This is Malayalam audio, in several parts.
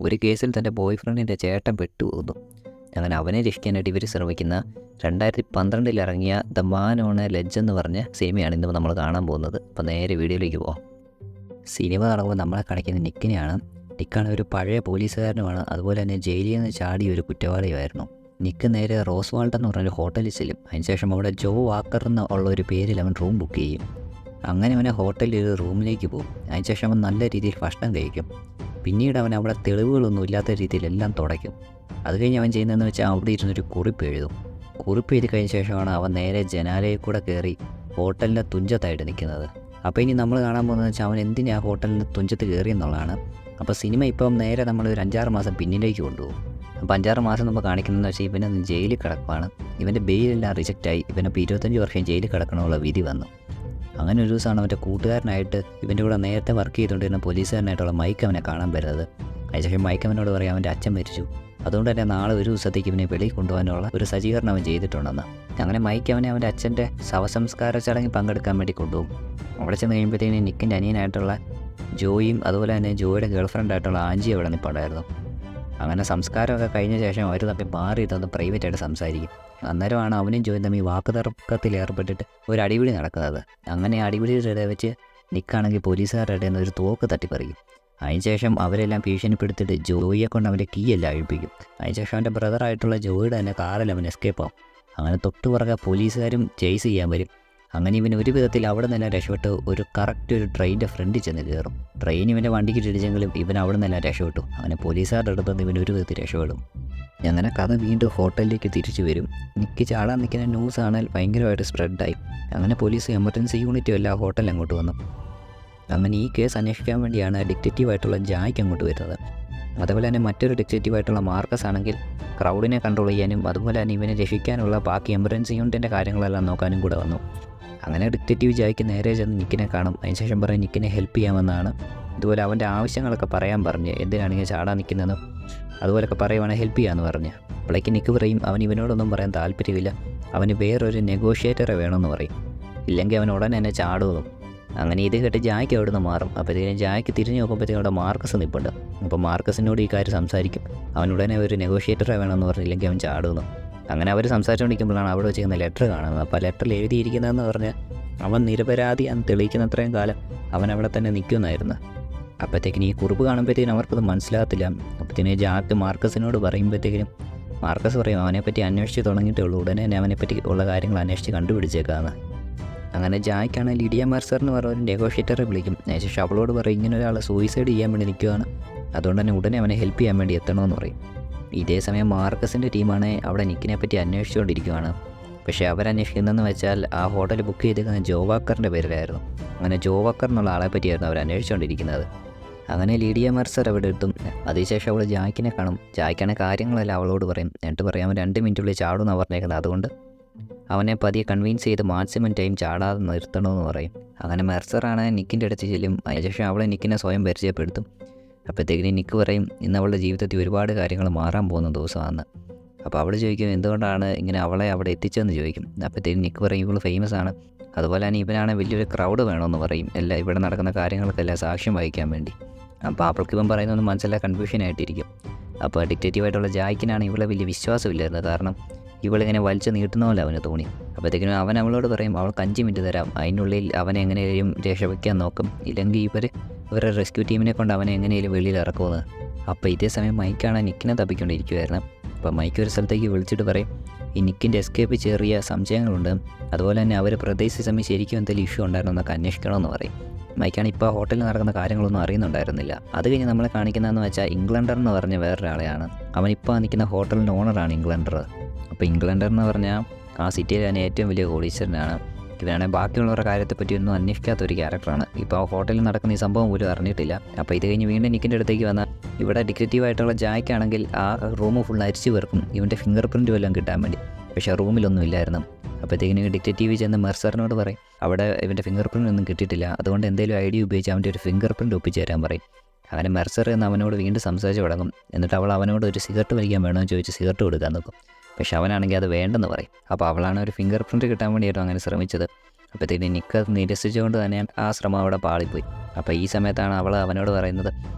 ഒരു കേസിൽ തൻ്റെ ബോയ് ഫ്രണ്ടിൻ്റെ ചേട്ടൻ പെട്ടുപോകുന്നു. അങ്ങനെ അവനെ രക്ഷിക്കാനായിട്ട് ഇവർ ശ്രമിക്കുന്ന 2012 ഇറങ്ങിയ the man on A ledge എന്ന് പറഞ്ഞ സിനിമയാണ് ഇന്ന് നമ്മൾ കാണാൻ പോകുന്നത്. അപ്പോൾ നേരെ വീഡിയോയിലേക്ക് പോകാം. സിനിമ കാണുമ്പോൾ നമ്മളെ കാണിക്കുന്ന നിക്കിനെയാണ്. നിക്കാണ് ഒരു പഴയ പോലീസുകാരനുമാണ്, അതുപോലെ തന്നെ ജയിലിൽ നിന്ന് ചാടിയ ഒരു കുറ്റവാളിയുമായിരുന്നു. നിക്ക് നേരെ റോസ് വാൾട്ട് എന്ന് പറഞ്ഞൊരു ഹോട്ടലിൽ ചെല്ലും. അതിനുശേഷം അവിടെ ജോ വാക്കർ എന്നുള്ള ഒരു പേരിൽ അവൻ റൂം ബുക്ക് ചെയ്യും. അങ്ങനെ അവനെ ഹോട്ടലിൽ ഒരു റൂമിലേക്ക് പോകും. അതിനുശേഷം അവൻ നല്ല രീതിയിൽ ഭക്ഷണം കഴിക്കും. പിന്നീട് അവൻ അവിടെ തെളിവുകളൊന്നും ഇല്ലാത്ത രീതിയിലെല്ലാം തുടയ്ക്കും. അത് കഴിഞ്ഞ് അവൻ ചെയ്യുന്നതെന്ന് വെച്ചാൽ അവിടെ ഇരുന്നൊരു കുറിപ്പ് എഴുതും. കുറിപ്പ് എഴുതി കഴിഞ്ഞ ശേഷമാണ് അവൻ നേരെ ജനാലയിൽ കൂടെ കയറി ഹോട്ടലിൻ്റെ തുഞ്ചത്തായിട്ട് നിൽക്കുന്നത്. അപ്പോൾ ഇനി നമ്മൾ കാണാൻ പോകുന്നതെന്ന് വെച്ചാൽ അവൻ എന്തിനാ ഹോട്ടലിൻ്റെ തുഞ്ചത്ത് കയറി എന്നുള്ളതാണ്. അപ്പോൾ സിനിമ ഇപ്പം നേരെ നമ്മൾ ഒരു 5-6 മാസം പിന്നിലേക്ക് കൊണ്ടുപോകും. അപ്പോൾ 5-6 മാസം നമ്മൾ കാണിക്കുന്നതെന്ന് വെച്ചാൽ ഇവനെ ജയിലിൽ കിടക്കുകയാണ്. ഇവൻ്റെ ബെയിലെല്ലാം റിജക്റ്റായി. ഇവനപ്പോൾ 25 വർഷം ജയിലിൽ കിടക്കണമെന്നുള്ള വിധി വന്നു. അങ്ങനെ ഒരു ദിവസമാണ് അവൻ്റെ കൂട്ടുകാരനായിട്ട് ഇവൻ്റെ കൂടെ നേരത്തെ വർക്ക് ചെയ്തുകൊണ്ടിരുന്ന പോലീസുകാരനായിട്ടുള്ള മൈക്ക് അവനെ കാണാൻ വരുന്നത്. അതിനുശേഷം മൈക്ക് അവനോട് പറയും അവൻ്റെ അച്ഛൻ മരിച്ചു, അതുകൊണ്ട് തന്നെ നാളെ ഒരു ദിവസത്തേക്ക് ഇവനെ വെളിയിൽ കൊണ്ടുപോകാനുള്ള ഒരു സജ്ജീകരണം അവൻ ചെയ്തിട്ടുണ്ടെന്ന്. അങ്ങനെ മൈക്ക് അവനെ അവൻ്റെ അച്ഛൻ്റെ ശവസംസ്കാര ചടങ്ങിൽ പങ്കെടുക്കാൻ വേണ്ടി കൊണ്ടുപോകും. അവിടെ ചെന്ന് കഴിയുമ്പോഴത്തേക്കും നിക്കിൻ്റെ അനിയനായിട്ടുള്ള ജോയും അതുപോലെ തന്നെ ജോയുടെ ഗേൾഫ്രണ്ടായിട്ടുള്ള ആൻജി അവിടെ നിൽപ്പുണ്ടായിരുന്നു. അങ്ങനെ സംസ്കാരമൊക്കെ കഴിഞ്ഞ ശേഷം അവർ തമ്മിൽ മാറി ഇതൊന്ന് പ്രൈവറ്റായിട്ട് സംസാരിക്കും. അന്നേരമാണ് അവനും ജോയും തമ്മിൽ വാക്കുതർക്കത്തിൽ ഏർപ്പെട്ടിട്ട് ഒരു അടിപിടി നടക്കുന്നത്. അങ്ങനെ അടിപിടിയുടെ ഇടയിൽ വെച്ച് നിക്കാണെങ്കിൽ പോലീസുകാരുടെ ഇടയിൽ നിന്ന് ഒരു തോക്ക് തട്ടിപ്പറിക്കും. അതിനുശേഷം അവരെല്ലാം ഭീഷണിപ്പെടുത്തിയിട്ട് ജോയിയെ കൊണ്ട് അവൻ്റെ കീ എല്ലാം അഴിപ്പിക്കും. അതിനുശേഷം അവൻ്റെ ബ്രദറായിട്ടുള്ള ജോയിയുടെ തന്നെ കാറിൽ അവൻ എസ്കേപ്പ് ആവും. അങ്ങനെ തൊട്ട് പുറകെ പോലീസുകാരും ചേസ് ചെയ്യാൻ വരും. അങ്ങനെ ഇവൻ ഒരു വിധത്തിൽ അവിടെ നിന്നെല്ലാം രക്ഷപ്പെട്ട് ഒരു കറക്റ്റ് ഒരു ട്രെയിനിൻ്റെ ഫ്രണ്ടിൽ ചെന്ന് കയറും. ട്രെയിൻ ഇവൻ്റെ വണ്ടിക്ക് ഇടിച്ചെങ്കിലും ഇവൻ അവിടെ നിന്നെല്ലാം രക്ഷപ്പെട്ടു. അങ്ങനെ പോലീസുകാരുടെ അടുത്തുനിന്ന് ഇവൻ ഒരു വിധത്തിൽ രക്ഷപ്പെടും. അങ്ങനെ കഥ വീണ്ടും ഹോട്ടലിലേക്ക് തിരിച്ചു വരും. നിക്ക് ചാടാൻ നിൽക്കുന്ന ന്യൂസ് ആണെങ്കിൽ ഭയങ്കരമായിട്ട് സ്പ്രെഡായി. അങ്ങനെ പോലീസ് എമർജൻസി യൂണിറ്റും എല്ലാം ഹോട്ടലിൽ അങ്ങോട്ട് വന്നു. അങ്ങനെ ഈ കേസ് അന്വേഷിക്കാൻ വേണ്ടിയാണ് ഡിറ്റക്റ്റീവായിട്ടുള്ള ജായ്ക്ക് അങ്ങോട്ട് വരുന്നത്. അതുപോലെ തന്നെ മറ്റൊരു ഡിറ്റക്റ്റീവായിട്ടുള്ള മാർക്കസ് ആണെങ്കിൽ ക്രൗഡിനെ കൺട്രോൾ ചെയ്യാനും അതുപോലെ തന്നെ ഇവനെ രക്ഷിക്കാനുള്ള ബാക്കി എമർജൻസി യൂണിറ്റിൻ്റെ കാര്യങ്ങളെല്ലാം നോക്കാനും കൂടെ വന്നു. അങ്ങനെ ഡിറ്റക്റ്റീവ് ജായ്ക്ക് നേരെ ചെന്ന് നിക്കിനെ കാണും. അതിനുശേഷം പറയും നിക്കിനെ ഹെൽപ്പ് ചെയ്യാമെന്നാണ്. ഇതുപോലെ അവൻ്റെ ആവശ്യങ്ങളൊക്കെ പറയാൻ പറഞ്ഞ് എന്തിനാണെങ്കിൽ ചാടാൻ നിൽക്കുന്നതെന്നും അതുപോലൊക്കെ പറയുവാണെങ്കിൽ ഹെൽപ്പ് ചെയ്യാമെന്ന് പറഞ്ഞ്. അപ്പോഴേക്ക് നിക്ക് പറയും അവൻ ഇവനോടൊന്നും പറയാൻ താല്പര്യമില്ല, അവന് വേറൊരു നെഗോഷിയേറ്ററെ വേണമെന്ന് പറയും, ഇല്ലെങ്കിൽ അവൻ ഉടനെ തന്നെ ചാടുമെന്നും. അങ്ങനെ ഇത് കേട്ട് ജായ്ക്ക് അവിടെ നിന്ന് മാറും. അപ്പോഴത്തേക്കും ജായ്ക്ക് തിരിഞ്ഞ് നോക്കുമ്പോഴത്തേക്കും അവിടെ മാർക്കസ് നിൽപ്പുണ്ട്. അപ്പോൾ മാർക്കസിനോട് ഈ കാര്യം സംസാരിക്കും. അവൻ ഉടനെ ഒരു നെഗോഷിയേറ്ററെ വേണമെന്ന് പറഞ്ഞില്ലെങ്കിൽ അവൻ ചാടുമെന്നും. അങ്ങനെ അവർ സംസാരിച്ചുകൊണ്ടിരിക്കുമ്പോഴാണ് അവിടെ വെച്ചിരിക്കുന്ന ലെറ്റർ കാണുന്നത്. അപ്പോൾ ലെറ്ററിൽ എഴുതിയിരിക്കുന്നതെന്ന് പറഞ്ഞാൽ അവൻ നിരപരാധി എന്ന് തെളിയിക്കുന്നത്രയും കാലം അവൻ അവിടെ തന്നെ നിൽക്കുമെന്നായിരുന്നു. അപ്പോഴത്തേക്കിന് ഈ കുറിപ്പ് കാണുമ്പോഴത്തേക്കും അവർക്കത് മനസ്സിലാകത്തില്ല. അപ്പോഴത്തേന് ജാക്ക് മാർക്കസിനോട് പറയുമ്പോഴത്തേക്കിനും മാർക്കസ് പറയും അവനെപ്പറ്റി അന്വേഷിച്ച് തുടങ്ങിയിട്ടേ ഉള്ളൂ, ഉടനെ തന്നെ അവനെപ്പറ്റി ഉള്ള കാര്യങ്ങൾ അന്വേഷിച്ച് കണ്ടുപിടിച്ചേക്കാമെന്ന്. അങ്ങനെ ജായ്ക്കാണ് ലിഡിയ മെർസർ എന്ന് പറഞ്ഞ ഒരു നെഗോഷിയേറ്ററെ വിളിക്കും. അതിനുശേഷം അവളോട് പറയും ഇങ്ങനെ ഒരാൾ സൂയിസൈഡ് ചെയ്യാൻ വേണ്ടി നിൽക്കുകയാണ്, അതുകൊണ്ട് തന്നെ ഉടനെ അവനെ ഹെൽപ്പ് ചെയ്യാൻ വേണ്ടി എത്തണമെന്ന് പറയും. ഇതേ സമയം മാർക്കസിൻ്റെ ടീമാണ് അവിടെ നിക്കിനെ പറ്റി അന്വേഷിച്ചുകൊണ്ടിരിക്കുകയാണ്. പക്ഷേ അവരന്വേഷിക്കുന്നതെന്ന് വെച്ചാൽ ആ ഹോട്ടൽ ബുക്ക് ചെയ്തിരിക്കുന്ന ജോ വാക്കറിൻ്റെ പേരിലായിരുന്നു. അങ്ങനെ ജോ വാക്കർ എന്നുള്ള ആളെ പറ്റിയായിരുന്നു അവർ അന്വേഷിച്ചുകൊണ്ടിരിക്കുന്നത്. അങ്ങനെ ലിഡിയ മെർസർ അവിടെ എത്തും. അതിനുശേഷം അവൾ ജായ്ക്കിനെ കാണും. ജായ്ക്കാണ് കാര്യങ്ങളെല്ലാം അവളോട് പറയും. എന്നിട്ട് പറയാം അവൻ 2 മിനിറ്റുള്ളിൽ ചാടുമെന്നാണ് പറഞ്ഞേക്കുന്നത്, അതുകൊണ്ട് അവനെ പതിയെ കൺവിൻസ് ചെയ്ത് മാക്സിമം ടൈം ചാടാതെ നിർത്തണമെന്ന് പറയും. അങ്ങനെ മെർസറാണ് നിക്കിൻ്റെ അടുത്ത് ചെല്ലും. അതിനുശേഷം അവളെ നിക്കിനെ സ്വയം പരിചയപ്പെടുത്തും. അപ്പോഴത്തേക്കിന് നിക്ക് പറയും ഇന്ന് അവളുടെ ജീവിതത്തിൽ ഒരുപാട് കാര്യങ്ങൾ മാറാൻ പോകുന്ന ദിവസമാണ്. അപ്പോൾ അവൾ ചോദിക്കും എന്തുകൊണ്ടാണ് ഇങ്ങനെ അവളെ അവിടെ എത്തിച്ചതെന്ന് ചോദിക്കും. അപ്പോഴത്തേക്കും നിക്ക് പറയും ഇവൾ ഫേമസ് ആണ്, അതുപോലെ തന്നെ ഇവനാണ് വലിയൊരു ക്രൗഡ് വേണമെന്ന് പറയും, എല്ലാം ഇവിടെ നടക്കുന്ന കാര്യങ്ങൾക്കെല്ലാം സാക്ഷ്യം വഹിക്കാൻ വേണ്ടി. അപ്പോൾ അവൾക്ക് ഇവൻ പറയുന്നതൊന്നും മനസ്സിലാക്കാൻ കൺഫ്യൂഷനായിട്ടിരിക്കും. അപ്പോൾ ഡിറ്റക്റ്റീവായിട്ടുള്ള ജായ്ക്കിനാണ് ഇവളെ വലിയ വിശ്വാസമില്ലായിരുന്നു, കാരണം ഇവളിങ്ങനെ വലിച്ചു നീട്ടുന്ന പോലെ അവന് തോന്നി. അപ്പോഴത്തേക്കിനും അവൻ അവളോട് പറയും അവൾക്ക് 5 മിനിറ്റ് തരാം, അതിനുള്ളിൽ അവനെ എങ്ങനെയും രക്ഷവയ്ക്കാൻ നോക്കും, ഇല്ലെങ്കിൽ ഇവരുടെ റെസ്ക്യൂ ടീമിനെ കൊണ്ട് അവനെ എങ്ങനെയും വെളിയിൽ ഇറക്കുമെന്ന്. അപ്പോൾ ഇതേ സമയം മൈക്കാണ് നിക്കിനെ തപ്പിക്കൊണ്ടിരിക്കുമായിരുന്നു. അപ്പോൾ മൈക്ക് ഒരു സ്ഥലത്തേക്ക് വിളിച്ചിട്ട് പറയും ഈ നിക്കിൻ്റെ എസ്കേപ്പ് ചെറിയ സംശയങ്ങളുണ്ട്, അതുപോലെ തന്നെ അവർ പ്രദേശ് സമയം ശരിക്കും എന്തെങ്കിലും ഇഷ്യൂ ഉണ്ടായിരുന്നു എന്നൊക്കെ അന്വേഷിക്കണമെന്ന് പറയും. മൈക്കാണ് ഇപ്പോൾ ഹോട്ടലിൽ നടക്കുന്ന കാര്യങ്ങളൊന്നും അറിയുന്നുണ്ടായിരുന്നില്ല. അത് കഴിഞ്ഞ് നമ്മളെ കാണിക്കുന്നതെന്ന് വെച്ചാൽ ഇംഗ്ലണ്ടർ എന്ന് പറഞ്ഞ വേറൊരാളെയാണ്. അവനിപ്പോൾ നിൽക്കുന്ന ഹോട്ടലിൻ്റെ ഓണറാണ് ഇംഗ്ലണ്ടർ. അപ്പോൾ ഇംഗ്ലണ്ടർ എന്ന് പറഞ്ഞാൽ ആ സിറ്റിയിലെ തന്നെ ഏറ്റവും വലിയ കോടീശ്വരനാണ്. ഇവരാണെങ്കിൽ ബാക്കിയുള്ളവരുടെ കാര്യത്തെപ്പറ്റി ഒന്നും അന്വേഷിക്കാത്ത ഒരു ക്യാരക്ടറാണ്. ഇപ്പോൾ ആ ഹോട്ടലിൽ നടക്കുന്ന ഈ സംഭവം പോലും അറിഞ്ഞിട്ടില്ല. അപ്പോൾ ഇത് കഴിഞ്ഞ് വീണ്ടും നിക്കിൻ്റെ അടുത്തേക്ക് വന്നാൽ ഇവിടെ ഡിറ്റക്റ്റീവായിട്ടുള്ള ജായ്ക്കാണെങ്കിൽ ആ റൂം ഫുൾ അരിച്ചു വെറുക്കും ഇവൻ്റെ ഫിംഗർ പ്രിൻറ്റും എല്ലാം കിട്ടാൻ വേണ്ടി. പക്ഷേ റൂമിലൊന്നും ഇല്ലായിരുന്നു. അപ്പോഴത്തേക്കിന് ഡിറ്റക്റ്റീവ് ചെന്ന് മെർസറിനോട് പറയും അവിടെ ഇവൻ്റെ ഫിംഗർ പ്രിൻ്റ് ഒന്നും കിട്ടിയിട്ടില്ല, അതുകൊണ്ട് എന്തെങ്കിലും ഐഡിയ ഉപയോഗിച്ച് അവൻ്റെ ഒരു ഫിംഗർ പ്രിൻ്റ് ഒപ്പിച്ച് തരാൻ പറയും. അങ്ങനെ മെർസർ എന്ന് അവനോട് വീണ്ടും സംസാരിച്ച് തുടങ്ങും. എന്നിട്ട് അവനോട് ഒരു സിഗരറ്റ് വലിക്കാൻ വേണമെന്ന് ചോദിച്ച് സിഗരറ്റ് കൊടുക്കാൻ നോക്കും. പക്ഷെ അവനാണെങ്കിൽ അത് വേണ്ടെന്ന് പറയും. അപ്പോൾ അവളാണ് ഒരു ഫിംഗർ പ്രിൻറ്റ് കിട്ടാൻ വേണ്ടിയിട്ടോ അങ്ങനെ ശ്രമിച്ചത്. അപ്പോഴത്തേക്ക് നിക്ക് അത് നിരസിച്ചുകൊണ്ട് തന്നെ ആ ശ്രമം അവിടെ പാളിപ്പോയി. അപ്പോൾ ഈ സമയത്താണ് അവൾ അവനോട് പറയുന്നത്,